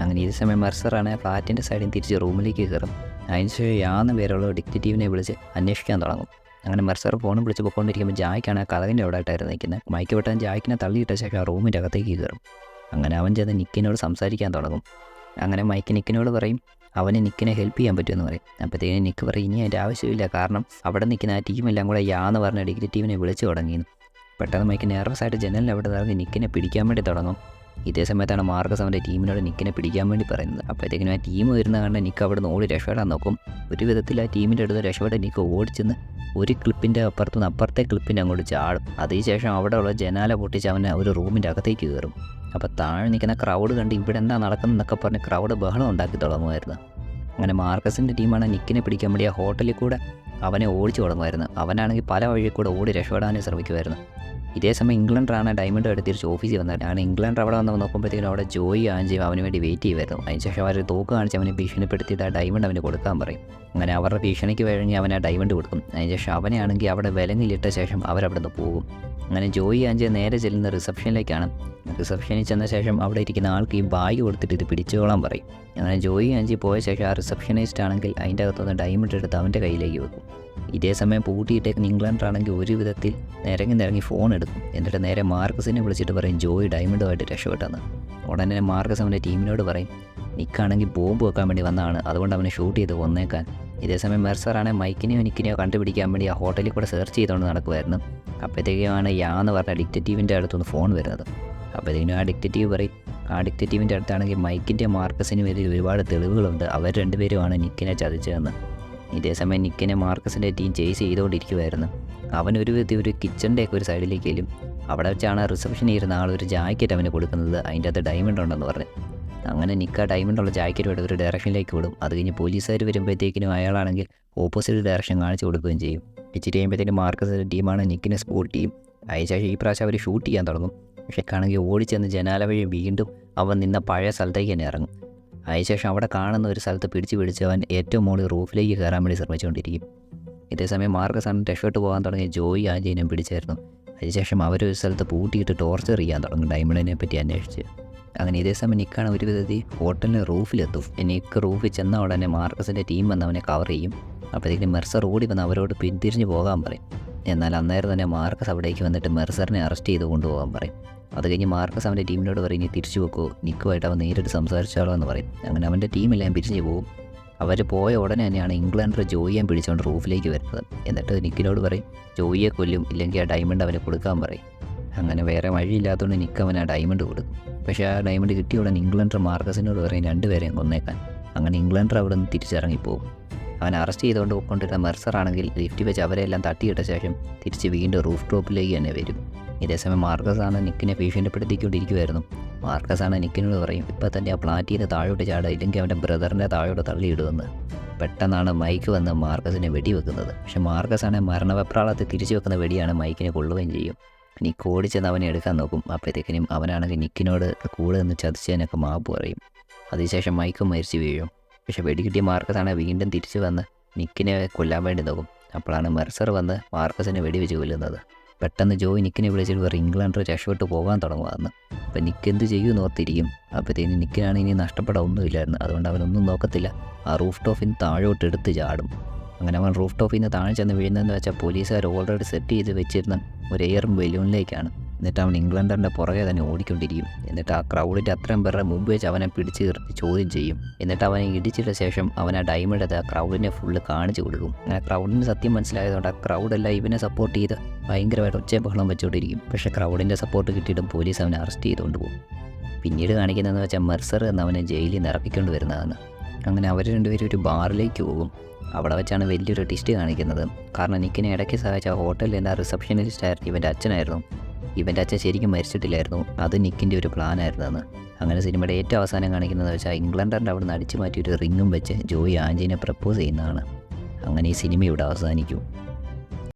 അങ്ങനെ ഈ സമയം മെർസറാണ് ഫ്ലാറ്റിൻ്റെ സൈഡിൽ തിരിച്ച് റൂമിലേക്ക് കയറും. അതിനുശേഷം യാന്ന് പേരുള്ള ഡിറ്റക്റ്റീവിനെ വിളിച്ച് അന്വേഷിക്കാൻ തുടങ്ങും. അങ്ങനെ മെർസർ ഫോണും വിളിച്ച് പോയിക്കൊണ്ടിരിക്കുമ്പോൾ ജായ്ക്കാണ് ആ കഥകിൻ്റെ അവിടെ ആയിട്ടായിരുന്നു നിൽക്കുന്നത്. മൈക്ക് വെട്ടാൻ ജായ്ക്കിനെ തള്ളിയിട്ട ശേഷം ആ റൂമിൻ്റെ അകത്തേക്ക് കയറും. അങ്ങനെ അവൻ ചെന്ന് നിക്കിനോട് സംസാരിക്കാൻ തുടങ്ങും. അങ്ങനെ മൈക്ക് നിക്കിനോട് പറയും അവന് നിക്കിനെ ഹെൽപ്പ് ചെയ്യാൻ പറ്റുമെന്ന് പറയും. അപ്പോഴത്തേനും നിക്ക് പറയും ഇനി അതിൻ്റെ ആവശ്യമില്ല, കാരണം അവിടെ നിൽക്കുന്ന ആ ടീമെല്ലാം കൂടെ യാന്ന് പറഞ്ഞ ഡിറ്റക്റ്റീവിനെ വിളിച്ചു തുടങ്ങിയിരുന്നു. പെട്ടെന്ന് മൈക്ക് നെർവസ് ആയിട്ട് ജനലിൽ അവിടെ നിറങ്ങി നിക്കിനെ പിടിക്കാൻ വേണ്ടി തുടങ്ങും. ഇതേ സമയത്താണ് മാർക്കസ് അവൻ്റെ ടീമിനോട് നിക്കിനെ പിടിക്കാൻ വേണ്ടി പറയുന്നത്. അപ്പോഴത്തേക്കിനും ആ ടീം വരുന്ന കണ്ട് നിക്ക് അവിടെ നിന്ന് ഓടി രക്ഷപ്പെടാൻ നോക്കും. ഒരു വിധത്തിൽ ആ ടീമിൻ്റെ അടുത്ത് രക്ഷപ്പെട്ട് നിക്ക് ഓടിച്ചെന്ന് ഒരു ക്ലിപ്പിൻ്റെ അപ്പുറത്തുനിന്ന് അപ്പുറത്തെ ക്ലിപ്പിൻ്റെ അങ്ങോട്ട് ചാടും. അതിനുശേഷം അവിടെയുള്ള ജനാല പൊട്ടിച്ച് അവനെ ഒരു റൂമിൻ്റെ അകത്തേക്ക് കയറും. അപ്പോൾ താഴെ നിൽക്കുന്ന ക്രൗഡ് കണ്ട് ഇവിടെ എന്താ നടക്കുന്നതെന്നൊക്കെ പറഞ്ഞ് ക്രൗഡ് ബഹളം ഉണ്ടാക്കി തുടങ്ങുമായിരുന്നു. അങ്ങനെ മാർക്കസിൻ്റെ ടീമാണ് നിക്കിനെ പിടിക്കാൻ വേണ്ടി ആ ഹോട്ടലിൽ കൂടെ അവനെ ഓടിച്ചു തുടങ്ങുമായിരുന്നു. അവനാണെങ്കിൽ പല വഴിയിൽ കൂടെ ഓടി രക്ഷപ്പെടാനും ശ്രമിക്കുമായിരുന്നു. ഇതേ സമയം ഇംഗ്ലണ്ടാണ് ഡയമണ്ട് എടുത്ത് തിരിച്ച് ഓഫീസിൽ വന്നത്. ആണ് ഇംഗ്ലണ്ട് അവിടെ വന്ന് നോക്കുമ്പോഴത്തേക്കും അവിടെ ജോയി ആഞ്ചിയും അവന് വേണ്ടി വെയിറ്റ് ചെയ്യുമായിരുന്നു. അതിനുശേഷം അവർ തോക്ക് കാണിച്ച് അവനെ ഭീഷണിപ്പെടുത്തിയിട്ട് ആ ഡയമണ്ട് അവന് കൊടുക്കാൻ പറയും. അങ്ങനെ അവരുടെ ഭീഷണിക്ക് വഴങ്ങി അവൻ ആ ഡയമണ്ട് കൊടുക്കും. അതിനുശേഷം അവനെയാണെങ്കിൽ അവിടെ വിലങ്ങിലിട്ട ശേഷം അവരവിടെ നിന്ന് പോകും. അങ്ങനെ ജോയി ആഞ്ചി നേരെ ചെല്ലുന്ന റിസപ്ഷനിലേക്കാണ്. റിസപ്ഷനിൽ ചെന്ന ശേഷം അവിടെ ഇരിക്കുന്ന ആൾക്ക് ഈ ബാഗ് കൊടുത്തിട്ട് ഇത് പിടിച്ചോളാൻ പറയും. അങ്ങനെ ജോയി ആഞ്ചി പോയ ശേഷം ആ റിസപ്ഷനിസ്റ്റ് ആണെങ്കിൽ അതിൻ്റെ അകത്തുനിന്ന് ഡയമണ്ട് എടുത്ത് അവൻ്റെ കയ്യിലേക്ക് വെക്കും. ഇതേ സമയം പൂട്ടിയിട്ടേക്കുന്ന ഇംഗ്ലണ്ടാണെങ്കിൽ ഒരു വിധത്തിൽ നിരങ്ങി ഫോൺ എടുക്കും. എന്നിട്ട് നേരെ മാർക്കസിനെ വിളിച്ചിട്ട് പറയും ജോയി ഡയമണ്ടുമായിട്ട് രക്ഷപ്പെട്ടെന്ന്. ഉടനെ മാർക്കസ് അവൻ്റെ ടീമിനോട് പറയും നിക്കാണെങ്കിൽ ബോംബ് വെക്കാൻ വേണ്ടി വന്നതാണ്, അതുകൊണ്ട് അവനെ ഷൂട്ട് ചെയ്ത് കൊന്നേക്കാൻ. ഇതേസമയം മെർസറാണെങ്കിൽ മൈക്കിനെയോ നിക്കിനെയോ കണ്ടുപിടിക്കാൻ വേണ്ടി ആ ഹോട്ടലിൽ കൂടെ സെർച്ച് ചെയ്തുകൊണ്ട് നടക്കുമായിരുന്നു. അപ്പോഴത്തേക്കുമാണ് യാന്ന് പറഞ്ഞ ഡിറ്റക്റ്റീവിൻ്റെ അടുത്തുനിന്ന് ഫോൺ വരുന്നത്. അപ്പോഴത്തേക്കും ആ ഡിറ്റക്റ്റീവ് പറയും ആ ഡിറ്റക്റ്റീവിൻ്റെ അടുത്താണെങ്കിൽ മൈക്കിൻ്റെ മാർക്കസിന് വേണ്ടി ഒരുപാട് തെളിവുകളുണ്ട്, അവർ രണ്ടുപേരുമാണ് നിക്കിനെ ചതിച്ചതെന്ന്. ഇതേസമയം നിക്കിനെ മാർക്കസിൻ്റെ ടീം ചേസ് ചെയ്തുകൊണ്ടിരിക്കുമായിരുന്നു. അവൻ ഒരു വിധത്തിൽ ഒരു കിച്ചണിൻ്റെയൊക്കെ ഒരു സൈഡിലേക്ക് എല്ലും. അവിടെ വെച്ചാണ് റിസപ്ഷനിൽ ഇരുന്ന ആൾ ഒരു ജാക്കറ്റ് അവന് കൊടുക്കുന്നത്, അതിൻ്റെ അകത്ത് ഡയമണ്ട് ഉണ്ടെന്ന് പറഞ്ഞ്. അങ്ങനെ നിക്ക ഡയമണ്ടുള്ള ജാക്കറ്റുമായിട്ട് ഒരു ഡയറക്ഷനിലേക്ക് വിടും. അത് കഴിഞ്ഞ് പോലീസുകാർ വരുമ്പോഴത്തേക്കിനും അയാളാണെങ്കിൽ ഓപ്പോസിറ്റ് ഡയറക്ഷൻ കാണിച്ചു കൊടുക്കുകയും ചെയ്യും. ഇച്ചിരി കഴിയുമ്പോഴത്തേക്കും മാർക്കസിൻ്റെ ടീമാണ് നിക്കിനെ സ്പോട്ട് ചെയ്യും. അതിനുശേഷം ഈ പ്രാവശ്യം അവർ ഷൂട്ട് ചെയ്യാൻ തുടങ്ങും. പക്ഷേ ആണെങ്കിൽ ഓടിച്ചെന്ന് ജനാല വഴി വീണ്ടും അവൻ നിന്ന പഴയ സ്ഥലത്തേക്ക് തന്നെ ഇറങ്ങും. അതിനുശേഷം അവിടെ കാണുന്ന ഒരു സ്ഥലത്ത് പിടിച്ച് അവൻ ഏറ്റവും മുകളിൽ റൂഫിലേക്ക് കയറാൻ വേണ്ടി ശ്രമിച്ചുകൊണ്ടിരിക്കും. ഇതേസമയം മാർക്കസാണ് രക്ഷപ്പെട്ട് പോകാൻ തുടങ്ങിയ ജോയി ആഞ്ചിനെ പിടിച്ചായിരുന്നു. അതിനുശേഷം അവരൊരു സ്ഥലത്ത് പൂട്ടിയിട്ട് ടോർച്ചർ ചെയ്യാൻ തുടങ്ങും ഡയമണ്ടിനെ പറ്റി അന്വേഷിച്ച്. അങ്ങനെ ഇതേസമയം നിക്കാണ് ഒരു വിധത്തിൽ ഹോട്ടലിൻ്റെ റൂഫിലെത്തും. നിക്ക് റൂഫിൽ ചെന്ന ഉടനെ മാർക്കസിൻ്റെ ടീം വന്ന് അവനെ കവർ ചെയ്യും. അപ്പോഴത്തേക്കും മെർസർ ഓടി വന്ന് അവരോട് പിന്തിരിഞ്ഞ് പോകാൻ പറയും. എന്നാൽ അന്നേരം തന്നെ മാർക്കസ് അവിടേക്ക് വന്നിട്ട് മെർസറിനെ അറസ്റ്റ് ചെയ്ത് കൊണ്ടുപോകാൻ പറയും. അത് കഴിഞ്ഞ് മാർക്കസ് അവൻ്റെ ടീമിനോട് പറയും ഇനി തിരിച്ചു വെക്കോ, നിക്കുമായിട്ട് അവൻ നേരിട്ട് സംസാരിച്ചാലോ എന്ന് പറയും. അങ്ങനെ അവൻ്റെ ടീമെല്ലാം പിരിഞ്ഞു പോകും. അവർ പോയ ഉടനെ തന്നെയാണ് ഇംഗ്ലണ്ടർ ജോയിയെ പിടിച്ചുകൊണ്ട് റൂഫിലേക്ക് വരുന്നത്. എന്നിട്ട് നിക്കിനോട് പറയും ജോയിയെ കൊല്ലും, ഇല്ലെങ്കിൽ ആ ഡയമണ്ട് അവന് കൊടുക്കാൻ പറയും. അങ്ങനെ വേറെ വഴിയില്ലാത്തതുകൊണ്ട് നിക്ക് അവൻ ആ ഡയമണ്ട് കൊടുക്കും. പക്ഷേ ആ ഡയമണ്ട് കിട്ടിയ ഉടനെ ഇംഗ്ലണ്ടർ മാർക്കസിനോട് പറയും രണ്ടുപേരെയും കൊന്നേക്കാൻ. അങ്ങനെ ഇംഗ്ലണ്ടർ അവിടെ നിന്ന് തിരിച്ചിറങ്ങിപ്പോകും. അവൻ അറസ്റ്റ് ചെയ്തുകൊണ്ട് കൊണ്ടിരുന്ന മെർസറാണെങ്കിൽ ലിഫ്റ്റ് വെച്ച് അവരെല്ലാം തട്ടിയിട്ട ശേഷം തിരിച്ച് വീണ്ടും റൂഫ് ടോപ്പിലേക്ക് തന്നെ വരും. ഇതേസമയം മാർക്കസാണ് നിക്കിനെ ഭീഷണിപ്പെടുത്തിക്കൊണ്ടിരിക്കുമായിരുന്നു. മാർക്കസാണ് നിക്കിനോട് പറയും ഇപ്പം തന്നെ ആ ഫ്ലാറ്റിൽ നിന്ന് താഴോട്ട് ചാടുക, ഇല്ലെങ്കിൽ അവൻ്റെ ബ്രദറിൻ്റെ താഴോട്ട് തള്ളിയിടുമെന്ന്. പെട്ടെന്നാണ് മൈക്ക് വന്ന് മാർക്കസിനെ വെടിവെക്കുന്നത്. പക്ഷേ മാർക്കസാണ് മരണവെപ്രാളത്തിൽ തിരിച്ചു വെക്കുന്ന വെടിയാണ് മൈക്കിനെ കൊള്ളുകയും ചെയ്യും. നിക്ക് ഓടിച്ചെന്ന് അവനെ എടുക്കാൻ നോക്കും. അപ്പോഴത്തേക്കിനും അവനാണെങ്കിൽ നിക്കിനോട് കൂടെ നിന്ന് ചതിച്ചതിനൊക്കെ മാപ്പ് പറയും. അതിനുശേഷം മൈക്കും മരിച്ചു വീഴും. പക്ഷേ വെടികിട്ടിയ മാർക്കസാണ് വീണ്ടും തിരിച്ചു വന്ന് നിക്കിനെ കൊല്ലാൻ വേണ്ടി നോക്കും. അപ്പോഴാണ് മെർസർ വന്ന് മാർക്കസിനെ വെടിവെച്ച് കൊല്ലുന്നത്. പെട്ടെന്ന് ജോയി നിക്കിനെ വിളിച്ചിട്ട് വേറെ ഇംഗ്ലണ്ട് രക്ഷപ്പെട്ട് പോകാൻ തുടങ്ങുമായിരുന്നു. അപ്പം നിക്ക് എന്ത് ചെയ്യുമെന്ന് ഓർത്തിരിക്കും. അപ്പോഴത്തേന് നിക്കിനാണ് ഇനി നഷ്ടപ്പെടാൻ ഒന്നുമില്ലായിരുന്നു. അതുകൊണ്ട് അവനൊന്നും നോക്കത്തില്ല, ആ റൂഫ് ടോപ്പിൽ നിന്ന് താഴോട്ട് എടുത്ത് ചാടും. അങ്ങനെ അവൻ റൂഫ് ടോപ്പിൽ നിന്ന് താഴെ ചെന്ന് വീഴുന്നതെന്ന് വെച്ചാൽ പോലീസുകാർ ഓൾറെഡി സെറ്റ് ചെയ്ത് വെച്ചിരുന്ന ഒരു എയർ ബലൂണിലേക്കാണ്. എന്നിട്ട് അവൻ ഇംഗ്ലണ്ടറിൻ്റെ പുറകെ തന്നെ ഓടിക്കൊണ്ടിരിക്കും. എന്നിട്ട് ആ ക്രൗഡിൻ്റെ അത്രയും പേരുടെ മുമ്പ് വെച്ച് അവനെ പിടിച്ച് നിർത്തി ചോദ്യം ചെയ്യും. എന്നിട്ട് അവനെ ഇടിച്ചിട്ട ശേഷം അവൻ ആ ഡയമണ്ട് എടുത്ത് ആ ക്രൗഡിനെ ഫുള്ള് കാണിച്ചു കൊടുക്കും. അങ്ങനെ ക്രൗഡിന് സത്യം മനസ്സിലായതുകൊണ്ട് ആ ക്രൗഡെല്ലാം ഇവനെ സപ്പോർട്ട് ചെയ്ത് ഭയങ്കരമായിട്ട് ഒച്ചയും ബഹളം വെച്ചുകൊണ്ടിരിക്കും. പക്ഷേ ക്രൗഡിൻ്റെ സപ്പോർട്ട് കിട്ടിയിട്ടും പോലീസ് അവനെ അറസ്റ്റ് ചെയ്തുകൊണ്ട് പോകും. പിന്നീട് കാണിക്കുന്നതെന്ന് വെച്ചാൽ മെർസർ എന്ന് അവനെ ജയിലിൽ നിന്ന് ഇറക്കിക്കൊണ്ട് വരുന്നതാണ്. അങ്ങനെ അവർ രണ്ടുപേരും ഒരു ബാറിലേക്ക് പോകും. അവിടെ വെച്ചാണ് വലിയൊരു ട്വിസ്റ്റ് കാണിക്കുന്നത്. കാരണം നിക്കിനെ ഇടയ്ക്ക് സഹായിച്ച ഹോട്ടലിൽ എൻ്റെ റിസപ്ഷനിസ്റ്റ് ആയിരുന്നു ഇവൻ്റെ അച്ഛനായിരുന്നു. ഇവൻ്റെ അച്ഛൻ ശരിക്കും മരിച്ചിട്ടില്ലായിരുന്നു, അത് നിക്കിൻ്റെ ഒരു പ്ലാനായിരുന്നെന്ന്. അങ്ങനെ സിനിമയുടെ ഏറ്റവും അവസാനം കാണിക്കുന്നത് വെച്ചാൽ ഇംഗ്ലണ്ടറിൻ്റെ അവിടെ നിന്ന് അടിച്ചു മാറ്റി ഒരു റിങ്ങും വെച്ച് ജോയി ആഞ്ചിനെ പ്രപ്പോസ് ചെയ്യുന്നതാണ്. അങ്ങനെ ഈ സിനിമ ഇവിടെ അവസാനിക്കും.